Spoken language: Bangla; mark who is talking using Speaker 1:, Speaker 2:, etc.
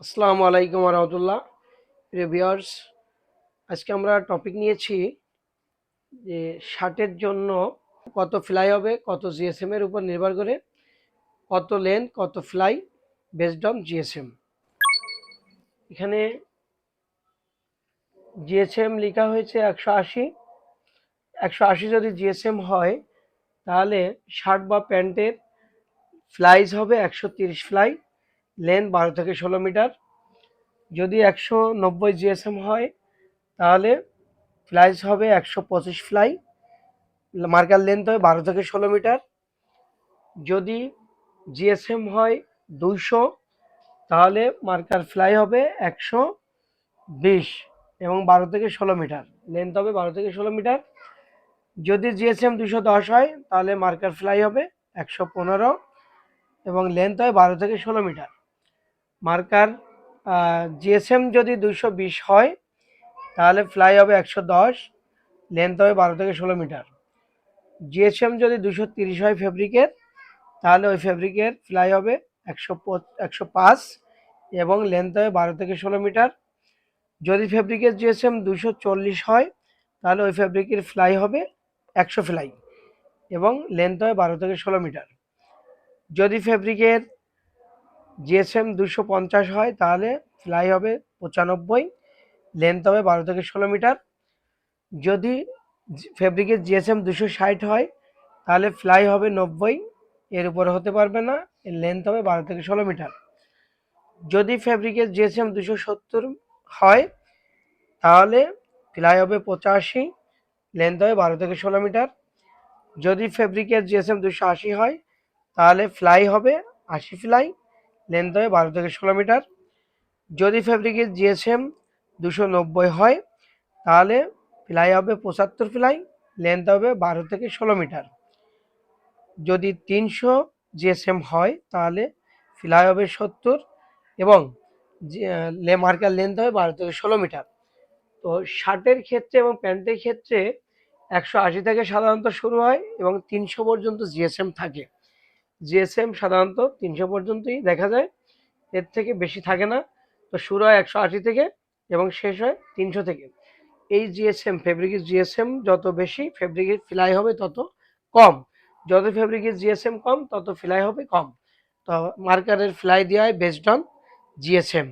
Speaker 1: আসসালামু আলাইকুম রহমতুল্লাহ। প্রিয় ভিউয়ার্স, আজকে আমরা টপিক নিয়েছি যে শার্টের জন্য কত ফ্লাই হবে, কত জিএসএম এর উপর নির্ভর করে, কত লেন্থ কত ফ্লাই বেসড অন জিএসএম। এখানে জিএসএম লেখা হয়েছে 180। 180 যদি জিএসএম হয় তাহলে শার্ট বা প্যান্টের ফ্লাইজ হবে 130 ফ্লাই, লেন্থ 12 থেকে 16 মিটার। যদি 190 জিএসএম হয় তাহলে ফ্লাইজ হবে 125 ফ্লাই, মার্কার লেন্থ হয় 12 থেকে 16 মিটার। যদি জিএসএম হয় 200 তাহলে মার্কার ফ্লাই হবে 120 এবং 12 থেকে 16 মিটার, লেন্থ হবে 12 থেকে 16 মিটার। যদি জিএসএম 210 হয় তাহলে মার্কার ফ্লাই হবে 115 এবং লেন্থ হয় 12 থেকে 16 মিটার। মার্কার জিএসএম যদি 220 হয় তাহলে ফ্লাই হবে 110, লেন্থ হবে 12 থেকে 16 মিটার। জিএসএম যদি 230 হয় ফেব্রিকের তাহলে ওই ফেব্রিকের ফ্লাই হবে 105 এবং লেন্থ হবে 12 থেকে 16 মিটার। যদি ফেব্রিকের জিএসএম 240 হয় তাহলে ওই ফেব্রিকের ফ্লাই হবে 100 ফ্লাই এবং লেন্থ হবে 12 থেকে 16 মিটার। যদি ফেব্রিকের জিএসএম 250 হয় তাহলে ফ্লাই হবে 95, লেন্থ হবে 12 থেকে 16 মিটার। যদি ফেব্রিকের জিএসএম 260 হয় তাহলে ফ্লাই হবে 90, এর উপরে হতে পারবে না, এর লেন্থ হবে 12 থেকে 16 মিটার। যদি ফেব্রিকের জিএসএম 270 হয় তাহলে ফ্লাই হবে 85, লেন্থ হবে 12 থেকে 16 মিটার। যদি ফেব্রিকের জিএসএম 280 হয় তাহলে ফ্লাই হবে 80 ফ্লাই, লেন্থ হবে 12 থেকে 16 মিটার। যদি ফেব্রিকের জিএসএম 290 হয় তাহলে ফ্লাই হবে 75 ফ্লাই, লেন্থ হবে 12 থেকে 16 মিটার। যদি 300 জিএসএম হয় তাহলে ফ্লাই হবে 70 এবং মার্কার লেন্থ হবে 12 থেকে 16 মিটার। তো শার্টের ক্ষেত্রে এবং প্যান্টের ক্ষেত্রে 180 থেকে সাধারণত শুরু হয় এবং 300 পর্যন্ত জিএসএম থাকে। জিএসএম সাধারণত 300 পর্যন্তই দেখা যায়, এর থেকে বেশি থাকে না। তো শুরু হয় 180 থেকে এবং শেষ হয় 300 থেকে। এই জিএসএম ফেব্রিকের জিএসএম যত বেশি ফেব্রিকের ফ্লাই হবে তত কম, যত ফেব্রিকের জিএসএম কম তত ফ্লাই হবে কম। তো মার্কারের ফ্লাই দেওয়া হয় বেসড অন জিএসএম।